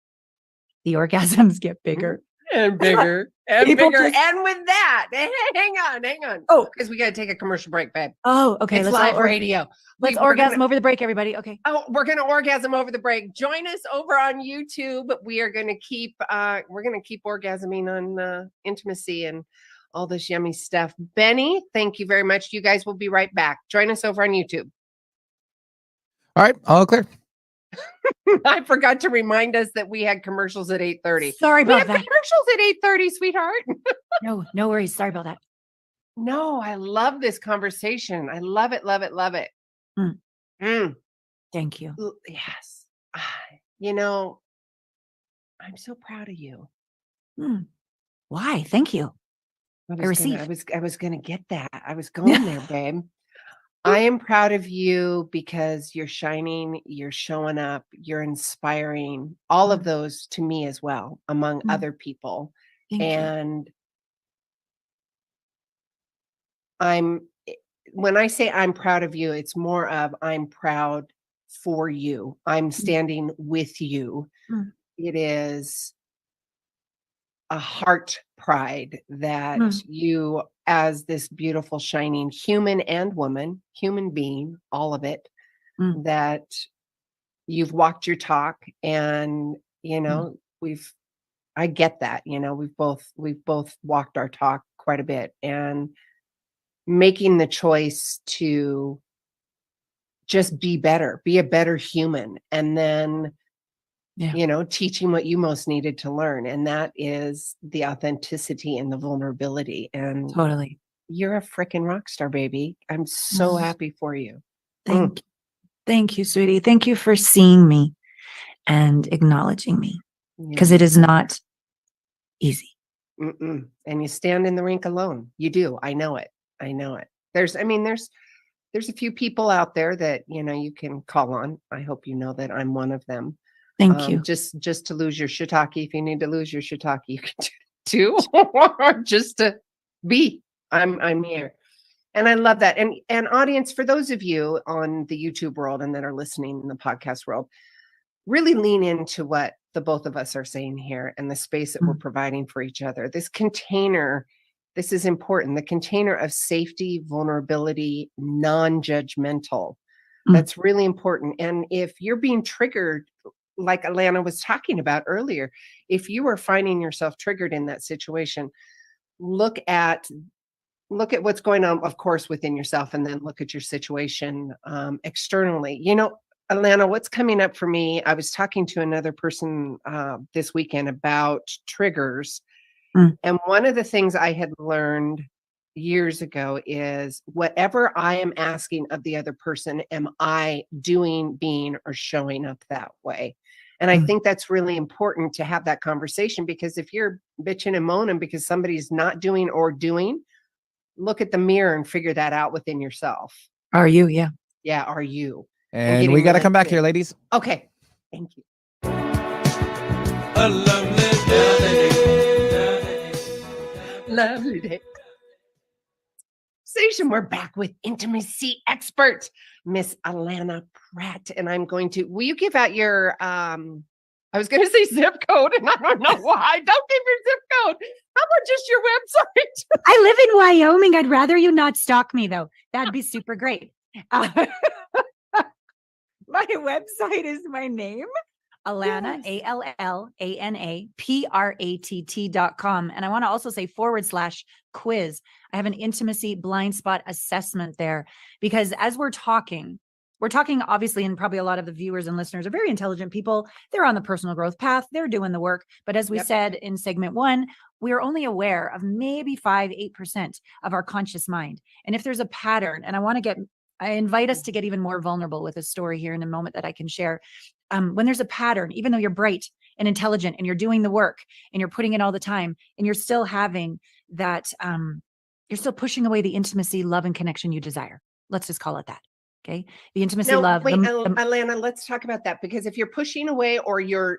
The orgasms get bigger. And bigger and People bigger. just- And with that, hang on. Oh. because we got to take a commercial break, babe. Oh, okay. It's live radio. Let's We're orgasm gonna- over the break, everybody. Okay. Oh, we're going to orgasm over the break. Join us over on YouTube. We are going to keep orgasming on intimacy and all this yummy stuff. Benny, thank you very much. You guys will be right back. Join us over on YouTube. All right, all clear. I forgot to remind us that we had commercials at 8:30. Sorry We about have that. commercials at 8:30, sweetheart. No worries. Sorry about that. No, I love this conversation. I love it, love it, love it. Thank you. Yes. You know, I'm so proud of you. Why? Thank you. I receive. was gonna get that. I was going there, babe. I am proud of you because you're shining, you're showing up, you're inspiring, all of those to me as well, among other people. Thank you. And when I say I'm proud of you, it's more of I'm proud for you. I'm standing with you. It is a heart pride that you, as this beautiful, shining human and woman, human being, all of it, that you've walked your talk. And, you know, I get that, you know, we've both walked our talk quite a bit, and making the choice to just be better, be a better human, and then you know, teaching what you most needed to learn. And that is the authenticity and the vulnerability. And Totally. you're a freaking rock star, baby. I'm so happy for you. Thank you, sweetie. Thank you for seeing me and acknowledging me, because it is not easy. And you stand in the rink alone. You do. I know it. There's a few people out there that, you know, you can call on. I hope you know that I'm one of them. Thank you. Just to lose your shiitake. If you need to lose your shiitake, you can do it too. Or just to be. I'm here. And I love that. And audience, for those of you on the YouTube world and that are listening in the podcast world, really lean into what the both of us are saying here and the space that we're providing for each other. This container, this is important. The container of safety, vulnerability, non-judgmental. That's really important. And if you're being triggered, like Allana was talking about earlier, if you are finding yourself triggered in that situation, look at what's going on, of course, within yourself, and then look at your situation externally. You know, Allana, what's coming up for me, I was talking to another person this weekend about triggers. And one of the things I had learned years ago is whatever I am asking of the other person, am I doing, being, or showing up that way? And I think that's really important to have that conversation, because if you're bitching and moaning because somebody's not doing or doing, look at the mirror and figure that out within yourself. Are you? Yeah. Yeah. Are you? And we got to come back here, ladies. Okay. Thank you. A Lovely day. We're back with intimacy expert, Miss Allana Pratt. And I'm going to, will you give out your, I was going to say zip code, and I don't know why. Don't give your zip code. How about just your website? I live in Wyoming. I'd rather you not stalk me, though. That'd be super great. My website is my name, Allana, ALLANAPRATT.com. And I want to also say /quiz. I have an intimacy blind spot assessment there, because as we're talking obviously, and probably a lot of the viewers and listeners are very intelligent people. They're on the personal growth path. They're doing the work. But as we said in segment 1, we're only aware of maybe 5-8% of our conscious mind. And if there's a pattern, and I invite us to get even more vulnerable with a story here in a moment that I can share. When there's a pattern, even though you're bright and intelligent and you're doing the work and you're putting in all the time and you're still having that, you're still pushing away the intimacy, love, and connection you desire. Let's just call it that. Okay. The intimacy, love. Wait, Allana, let's talk about that, because if you're pushing away or you're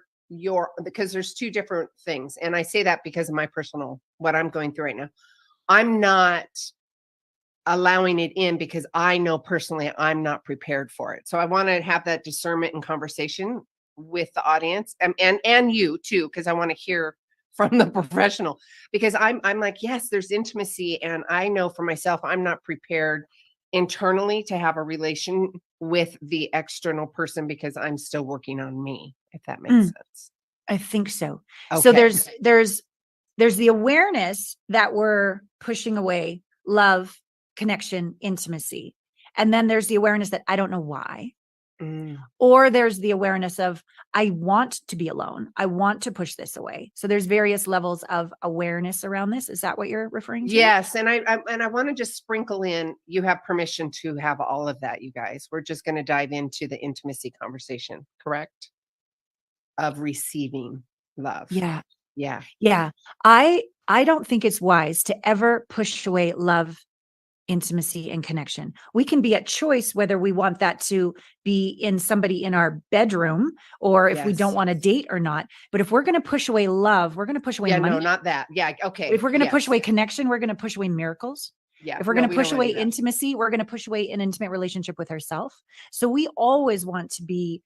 because there's two different things. And I say that because of my personal, what I'm going through right now. I'm not allowing it in because I know personally I'm not prepared for it. So I want to have that discernment and conversation with the audience and you too, because I want to hear from the professional, because I'm like, yes, there's intimacy. And I know for myself, I'm not prepared internally to have a relation with the external person because I'm still working on me, if that makes sense. I think so. Okay. So there's the awareness that we're pushing away love, connection, intimacy. And then there's the awareness that I don't know why. Or there's the awareness of, I want to be alone. I want to push this away. So there's various levels of awareness around this. Is that what you're referring to? Yes. And I want to just sprinkle in, you have permission to have all of that, you guys. We're just going to dive into the intimacy conversation, correct? Of receiving love. Yeah. Yeah. Yeah. I don't think it's wise to ever push away love, intimacy, and connection. We can be at choice whether we want that to be in somebody in our bedroom or if we don't want to date or not. But if we're going to push away love, we're going to push away money. No, not that. Yeah. Okay. If we're going to push away connection, we're going to push away miracles. Yeah. If we're going to push away intimacy, we're going to push away an intimate relationship with ourselves. So we always want to be,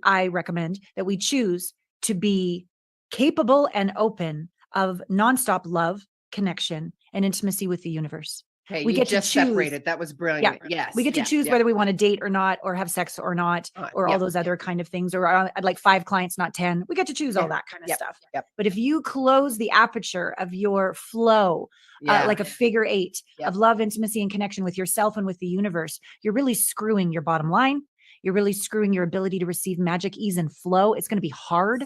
I recommend that we choose to be capable and open of nonstop love, connection, and intimacy with the universe. Okay, we get to choose. Separated. That was brilliant. Yeah. Yes. We get to choose whether we want to date or not, or have sex or not, or all those other kind of things. Or I'd like 5 clients, not 10. We get to choose all that kind of stuff. But if you close the aperture of your flow, like a figure 8 of love, intimacy, and connection with yourself and with the universe, you're really screwing your bottom line. You're really screwing your ability to receive magic, ease, and flow. It's going to be hard.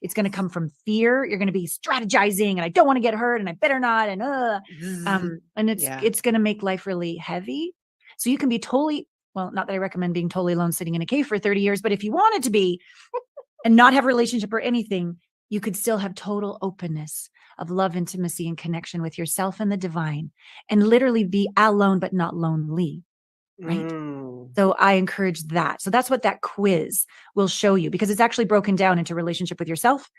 It's going to come from fear. You're going to be strategizing, and I don't want to get hurt, and I better not. And it's going to make life really heavy. So you can be totally, well, not that I recommend being totally alone sitting in a cave for 30 years, but if you wanted to be and not have a relationship or anything, you could still have total openness of love, intimacy, and connection with yourself and the divine, and literally be alone, but not lonely. Right. So I encourage that. So that's what that quiz will show you, because it's actually broken down into relationship with yourself,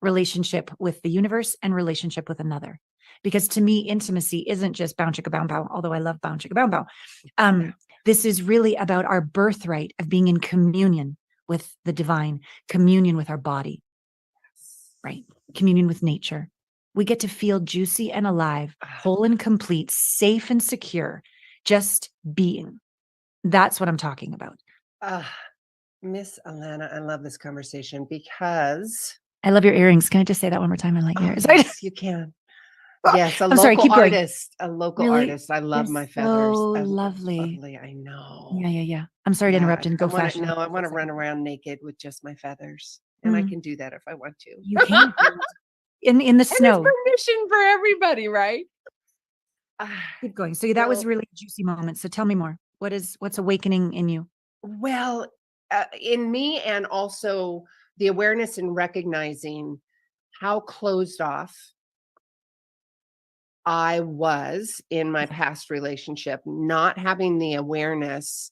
relationship with the universe, and relationship with another. Because to me, intimacy isn't just bow chicka bow bow, although I love bow chicka bow bow. This is really about our birthright of being in communion with the divine, communion with our body, right? Communion with nature. We get to feel juicy and alive, whole and complete, safe and secure. Just being. That's what I'm talking about. Miss Allana, I love this conversation because I love your earrings. Can I just say that one more time? I like earrings. Yes, you can. Yes, I'm sorry, keep artist. A local really? artist. I love my feathers. So lovely. I know. Yeah. I'm sorry to interrupt and go fashion. No, I want to run around naked with just my feathers. And I can do that if I want to. You can. in the snow. And there's permission for everybody, right? Keep going. So that was really a juicy moment. So tell me more. What's awakening in you? Well, in me, and also the awareness and recognizing how closed off I was in my past relationship, not having the awareness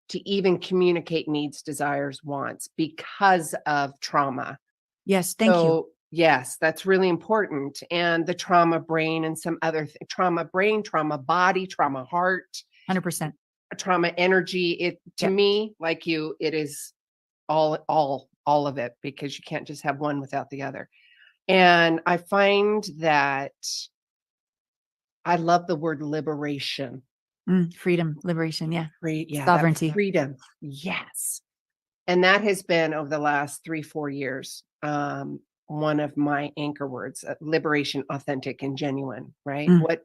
to even communicate needs, desires, wants because of trauma. Yes. Thank you. Yes, that's really important. And the trauma brain and some other trauma brain, trauma body, trauma heart, 100%. Trauma energy. It to me, like you, it is all of it, because you can't just have one without the other. And I find that I love the word liberation. Freedom, liberation. Yeah. that Sovereignty. freedom. Yes. And that has been over the last 3-4 years. One of my anchor words, liberation, authentic and genuine, right? What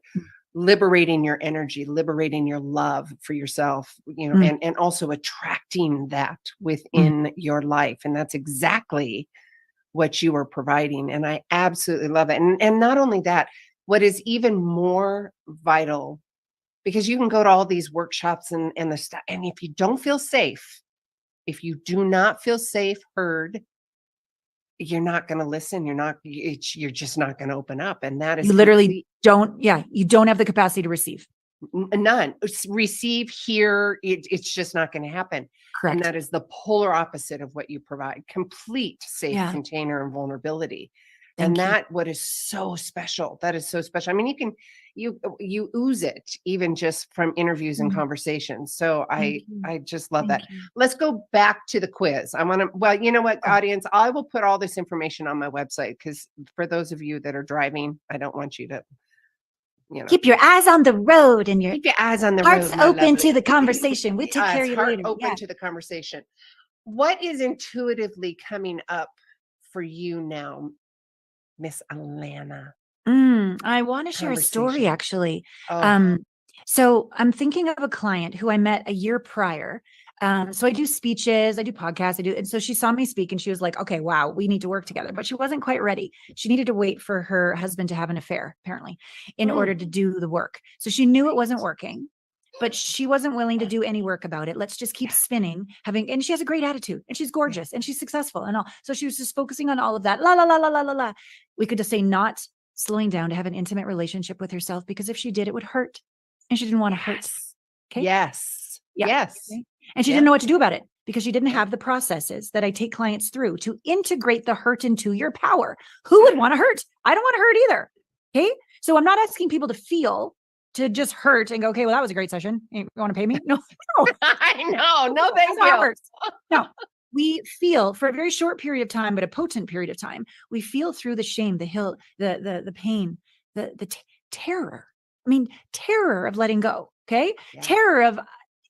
liberating your energy, liberating your love for yourself, and also attracting that within your life. And that's exactly what you are providing. And I absolutely love it. And not only that, what is even more vital, because you can go to all these workshops and the stuff, and if you don't feel safe, if you do not feel safe, heard, you're not going to listen. You're just not going to open up. And that is you literally you don't have the capacity to receive. None. Receive, hear, it's just not going to happen. Correct. And that is the polar opposite of what you provide. Complete safe container and vulnerability. What is so special. That is so special. I mean, you ooze it even just from interviews and conversations. So I just love that. Let's go back to the quiz. You know what, audience, I will put all this information on my website, because for those of you that are driving, I don't want you to, keep your eyes on the road and keep your eyes on the hearts road. open to the conversation. We'll take care of you heart later. Open to the conversation. What is intuitively coming up for you now, Miss Allana? I want to share a story, actually. Oh. So I'm thinking of a client who I met a year prior. So I do speeches, I do podcasts, and so she saw me speak and she was like, okay, wow, we need to work together. But she wasn't quite ready. She needed to wait for her husband to have an affair, apparently, in order to do the work. So she knew it wasn't working, but she wasn't willing to do any work about it. Let's just keep spinning, and she has a great attitude and she's gorgeous and she's successful and all. So she was just focusing on all of that. La, la, la, la, la, la, la. We could just say not slowing down to have an intimate relationship with herself, because if she did, it would hurt. And she didn't want to hurt. Okay. Yes. Yeah. Yes. Okay? And she didn't know what to do about it, because she didn't have the processes that I take clients through to integrate the hurt into your power. Who would want to hurt? I don't want to hurt either. Okay. So I'm not asking people to just hurt and go, okay, well, that was a great session. You want to pay me? No. I know. No, thank you. No. We feel for a very short period of time, but a potent period of time, we feel through the shame, the pain, the terror. I mean, terror of letting go. Okay. Yeah. Terror of,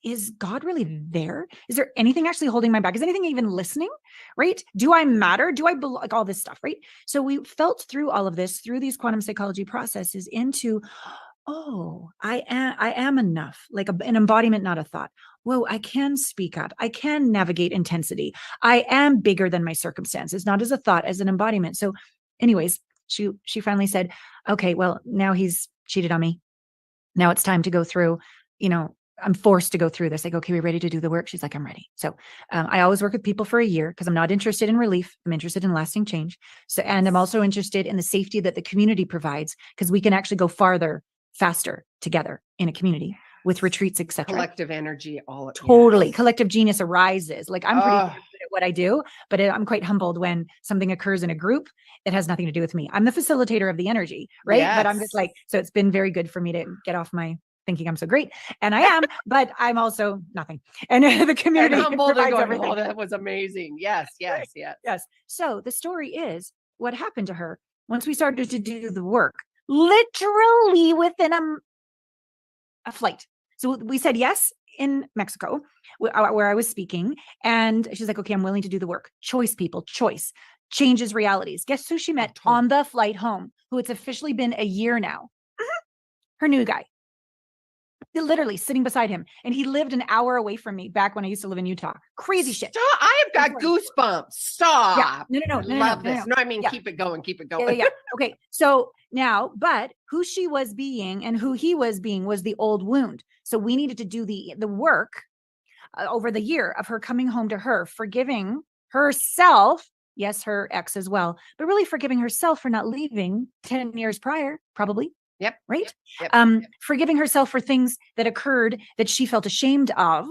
is God really there? Is there anything actually holding my back? Is anything even listening? Right? Do I matter? Do I belong? Like all this stuff, right? So we felt through all of this, through these quantum psychology processes, into, oh, I am enough, like an embodiment, not a thought. Whoa, I can speak up. I can navigate intensity. I am bigger than my circumstances, not as a thought, as an embodiment. So anyways, she finally said, okay, well, now he's cheated on me. Now it's time to go through, I'm forced to go through this. I go, okay, we're ready to do the work. She's like, I'm ready. So I always work with people for a year, because I'm not interested in relief. I'm interested in lasting change. So, and I'm also interested in the safety that the community provides, because we can actually go farther, faster together in a community with retreats, etc. Collective energy, all totally. Yes. Collective genius arises. Like I'm pretty good at what I do, but I'm quite humbled when something occurs in a group that has nothing to do with me. I'm the facilitator of the energy, right? Yes. But I'm just like, so it's been very good for me to get off my thinking I'm so great, and I am, but I'm also nothing. And the community provides everything. Oh, that was amazing. Yes. So the story is what happened to her once we started to do the work, literally within a flight. So we said yes in Mexico, where I was speaking, and she's like, okay, I'm willing to do the work. Choice, people, choice changes realities. Guess who she met on the flight home, who it's officially been a year now? Her new guy. Literally sitting beside him, and he lived an hour away from me back when I used to live in Utah. Crazy shit. Stop. I've got goosebumps. Stop. Yeah. No. Love this. No, I mean, keep it going. Yeah. Okay. So now, but who she was being and who he was being was the old wound. So we needed to do the work over the year of her coming home to her, forgiving herself. Yes, her ex as well, but really forgiving herself for not leaving 10 years prior, probably. Yep. Right. Yep. Forgiving herself for things that occurred that she felt ashamed of,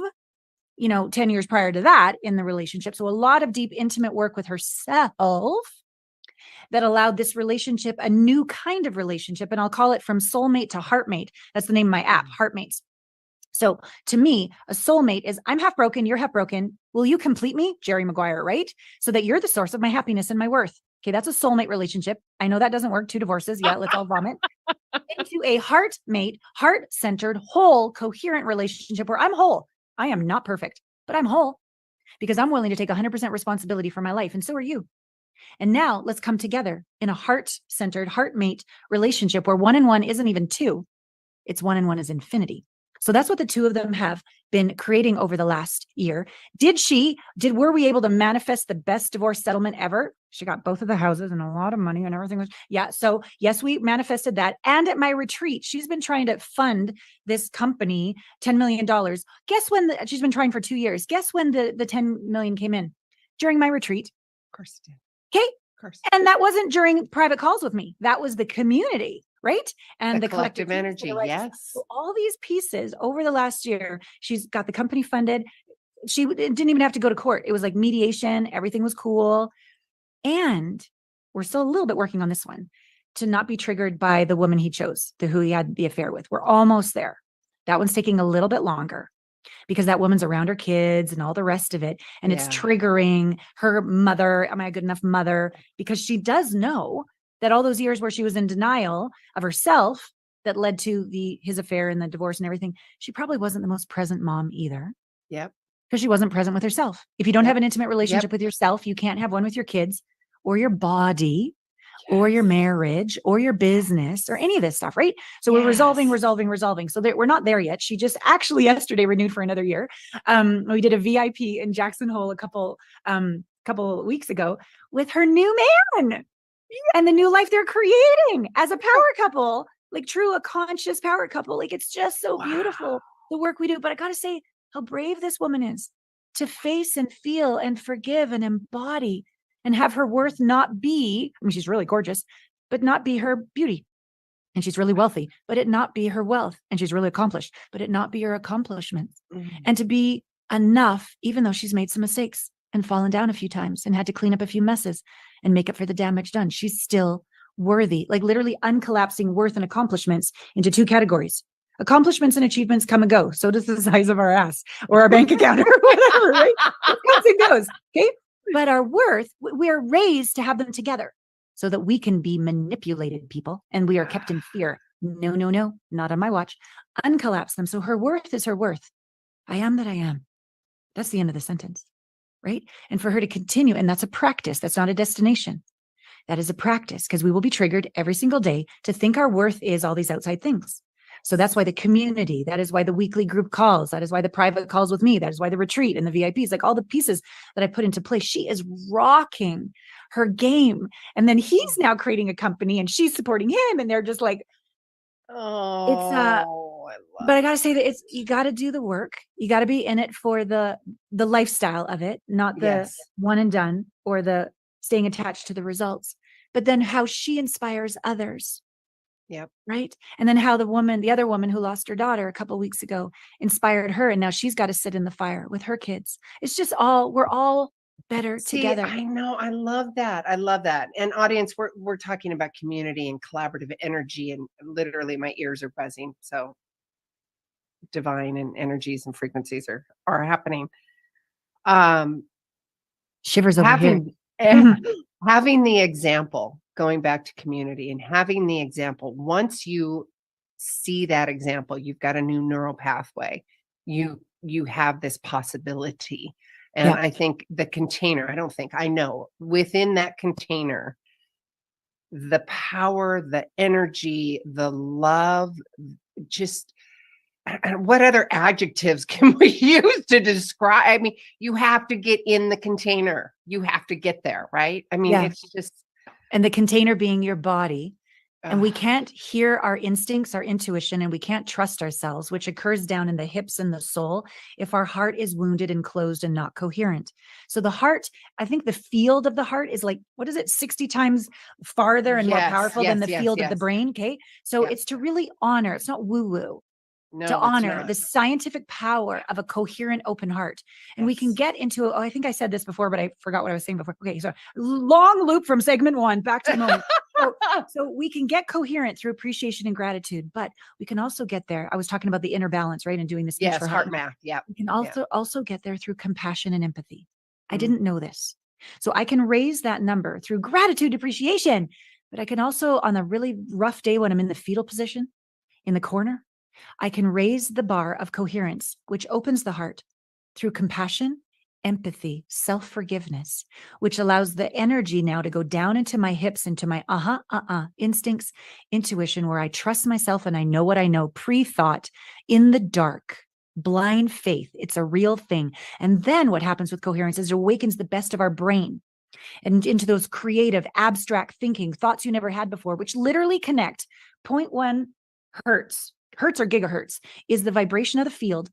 10 years prior to that in the relationship. So a lot of deep, intimate work with herself that allowed this relationship, a new kind of relationship. And I'll call it from soulmate to heartmate. That's the name of my app, HeartMates. So to me, a soulmate is, I'm half broken, you're half broken. Will you complete me? Jerry Maguire, right? So that you're the source of my happiness and my worth. Okay, that's a soulmate relationship. I know that doesn't work. 2 divorces. Yeah, let's all vomit. into a heart-mate, heart-centered, whole, coherent relationship where I'm whole. I am not perfect, but I'm whole because I'm willing to take 100% responsibility for my life. And so are you. And now let's come together in a heart-centered, heart-mate relationship where 1 and 1 isn't even 2. It's 1 and 1 is infinity. So that's what the two of them have been creating over the last year. Were we able to manifest the best divorce settlement ever? She got both of the houses and a lot of money and everything was, yeah. So yes, we manifested that. And at my retreat, she's been trying to fund this company $10 million. Guess when she's been trying for 2 years. Guess when the 10 million came in? During my retreat. Of course it did. Okay. Of course. And that wasn't during private calls with me. That was the community. Right. And the collective energy. Right. Yes. So all these pieces over the last year, she's got the company funded. She didn't even have to go to court. It was like mediation. Everything was cool. And we're still a little bit working on this one to not be triggered by the woman he chose, who he had the affair with. We're almost there. That one's taking a little bit longer because that woman's around her kids and all the rest of it. And it's triggering her mother. Am I a good enough mother? Because she does know that all those years where she was in denial of herself that led to his affair and the divorce and everything, she probably wasn't the most present mom either. Yep. Because she wasn't present with herself. If you don't have an intimate relationship with yourself, you can't have one with your kids or your body or your marriage or your business or any of this stuff, right? So we're resolving. So we're not there yet. She just actually yesterday renewed for another year. We did a VIP in Jackson Hole a couple weeks ago with her new man. And the new life they're creating as a power couple, like a conscious power couple. Like it's just so beautiful, the work we do. But I got to say how brave this woman is to face and feel and forgive and embody and have her worth not be, I mean, she's really gorgeous, but not be her beauty. And she's really wealthy, but it not be her wealth. And she's really accomplished, but it not be her accomplishments. And to be enough, even though she's made some mistakes and fallen down a few times and had to clean up a few messes and make up for the damage done. She's still worthy, like literally uncollapsing worth and accomplishments into 2 categories. Accomplishments and achievements come and go. So does the size of our ass or our bank account or whatever, right? It comes and goes. Okay. But our worth, we are raised to have them together so that we can be manipulated people. And we are kept in fear. No, not on my watch. Uncollapse them. So her worth is her worth. I am that I am. That's the end of the sentence. Right. And for her to continue, and that's a practice. That's not a destination. That is a practice because we will be triggered every single day to think our worth is all these outside things. So that's why the community, that is why the weekly group calls, that is why the private calls with me, that is why the retreat and the VIPs, like all the pieces that I put into place. She is rocking her game. And then he's now creating a company and she's supporting him. And they're just like, but I got to say that you got to do the work. You got to be in it for the lifestyle of it, not the one and done or the staying attached to the results, but then how she inspires others. Yep. Right. And then how the other woman who lost her daughter a couple of weeks ago inspired her. And now she's got to sit in the fire with her kids. It's just we're all better together. I know. I love that. I love that. And audience, we're talking about community and collaborative energy, and literally my ears are buzzing. So divine and energies and frequencies are happening. Shivers over here. Having the example, going back to community and having the example, once you see that example, you've got a new neural pathway. You have this possibility. And I think the container, I know within that container, the power, the energy, the love, just what other adjectives can we use to describe? I mean, you have to get in the container. You have to get there, right? I mean, it's just. And the container being your body. And we can't hear our instincts, our intuition, and we can't trust ourselves, which occurs down in the hips and the soul if our heart is wounded and closed and not coherent. So the heart, I think the field of the heart is like, 60 times farther and more powerful than the field of the brain. Okay. So it's to really honor, it's not woo-woo. No, to honor the scientific power of a coherent, open heart. And we can get into, I think I said this before, but I forgot what I was saying before. Okay, so long loop from segment 1 back to the moment. So we can get coherent through appreciation and gratitude, but we can also get there. I was talking about the inner balance, right? And doing this. Yes, heart math. Yeah. We can also get there through compassion and empathy. I didn't know this. So I can raise that number through gratitude, appreciation, But I can also, on a really rough day when I'm in the fetal position in the corner, I can raise the bar of coherence, which opens the heart through compassion, empathy, self-forgiveness, which allows the energy now to go down into my hips, into my instincts, intuition, where I trust myself and I know what I know, pre-thought, in the dark, blind faith. It's a real thing. And then what happens with coherence is it awakens the best of our brain and into those creative, abstract thinking, thoughts you never had before, which literally connect. 0.1 hertz or gigahertz is the vibration of the field,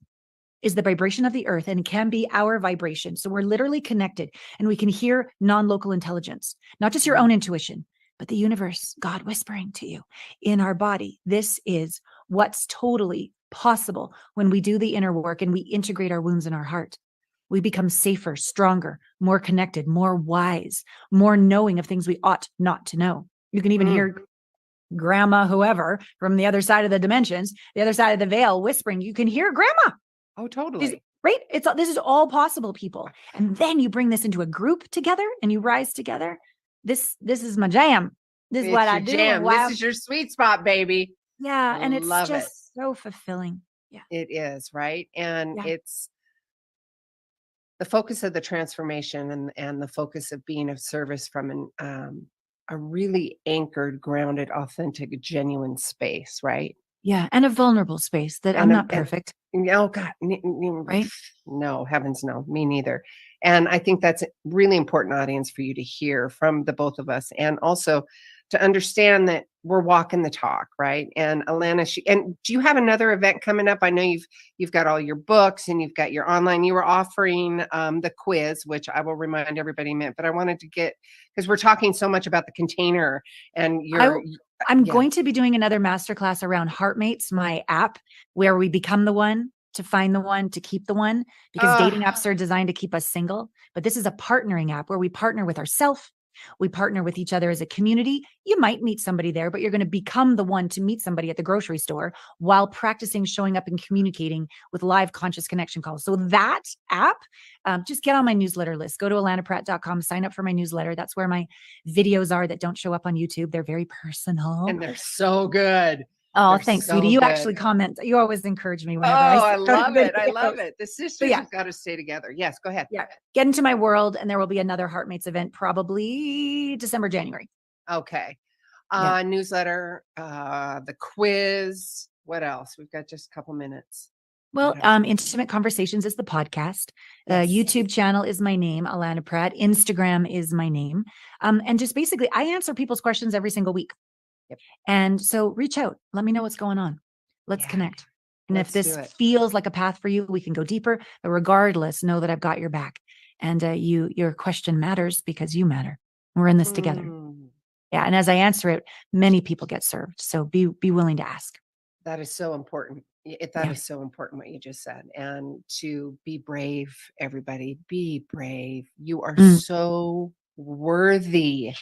is the vibration of the earth, and can be our vibration. So we're literally connected, and we can hear non-local intelligence, not just your own intuition, but the universe, God whispering to you in our body. This is what's totally possible when we do the inner work and we integrate our wounds in our heart. We become safer, stronger, more connected, more wise, more knowing of things we ought not to know. You can even hear grandma, whoever, from the other side of the dimensions, the other side of the veil whispering. You can hear grandma. Oh, totally. Right? This is all possible, people. And then you bring this into a group together and you rise together. This is my jam. This is what I do. Jam. This is your sweet spot, baby. Yeah. And it's love just so fulfilling. Yeah. It is, right? And Yeah. it's the focus of the transformation and the focus of being of service from a really anchored, grounded, authentic, genuine space, right? Yeah. And a vulnerable space that I'm not perfect. Oh God, right? No, heavens no, me neither. And I think that's a really important audience for you to hear from the both of us, and also to understand that we're walking the talk, right? And Allana, and do you have another event coming up? I know you've got all your books and you've got your online. You were offering the quiz, which I will remind everybody meant, but I wanted to get, because we're talking so much about the container and I'm going to be doing another masterclass around HeartMates, my app, where we become the one, to find the one, to keep the one, because dating apps are designed to keep us single. But this is a partnering app where we partner with ourselves. We partner with each other as a community. You might meet somebody there, but you're going to become the one to meet somebody at the grocery store while practicing showing up and communicating with live conscious connection calls. So that app, just get on my newsletter list. Go to AlanaPratt.com, sign up for my newsletter. That's where my videos are that don't show up on YouTube. They're very personal. And they're so good. Oh, thanks, sweetie. You actually comment. You always encourage me whenever I love it. I love it. The sisters have got to stay together. Yes, go ahead. Yeah. Get into my world, and there will be another HeartMates event, probably December, January. Okay. Newsletter, the quiz. What else? We've got just a couple minutes. Well, Intimate Conversations is the podcast. Yes. YouTube channel is my name, Allana Pratt. Instagram is my name. And just basically, I answer people's questions every single week. Yep. And so reach out. Let me know what's going on. Let's connect. And if this feels like a path for you, we can go deeper. But regardless, know that I've got your back. And your question matters because you matter. We're in this together. Yeah. And as I answer it, many people get served. So be willing to ask. That is so important. That is so important what you just said. And to be brave, everybody, be brave. You are so worthy.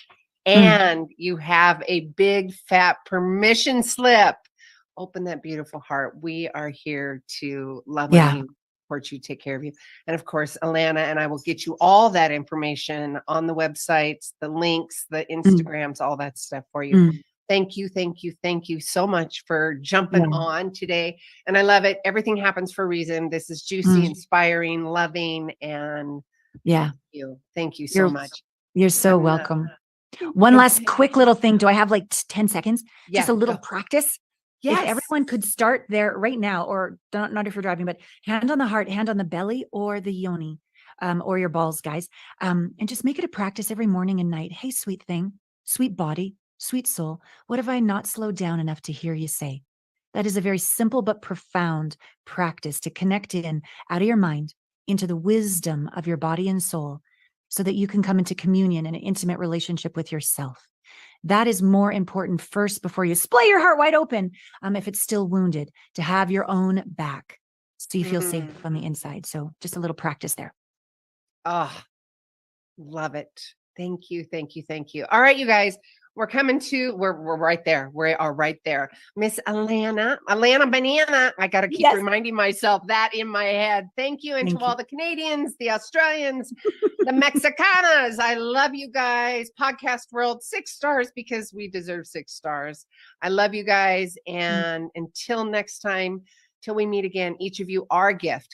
And you have a big fat permission slip. Open that beautiful heart. We are here to love you, support you, take care of you. And of course, Allana and I will get you all that information on the websites, the links, the Instagrams, all that stuff for you. Thank you. Thank you. Thank you so much for jumping on today. And I love it. Everything happens for a reason. This is juicy, inspiring, loving, and thank you so much. You're so welcome. One last quick little thing. Do I have like 10 seconds? Just a little practice. Yes. If everyone could start there right now, or not if you're driving, but hand on the heart, hand on the belly or the yoni, or your balls, guys. And just make it a practice every morning and night. Hey, sweet thing, sweet body, sweet soul. What have I not slowed down enough to hear you say? That is a very simple but profound practice to connect in out of your mind into the wisdom of your body and soul, so that you can come into communion and an intimate relationship with yourself. That is more important first before you splay your heart wide open, if it's still wounded, to have your own back so you feel safe on the inside. So just a little practice there. Oh, love it. Thank you. Thank you. Thank you. All right, you guys, We're coming to, we're right there. We are right there. Miss Allana Banana. I got to keep reminding myself that in my head. Thank you. And to all the Canadians, the Australians, the Mexicanas. I love you guys. Podcast world, 6 stars because we deserve 6 stars. I love you guys. And until next time, till we meet again, each of you are a gift.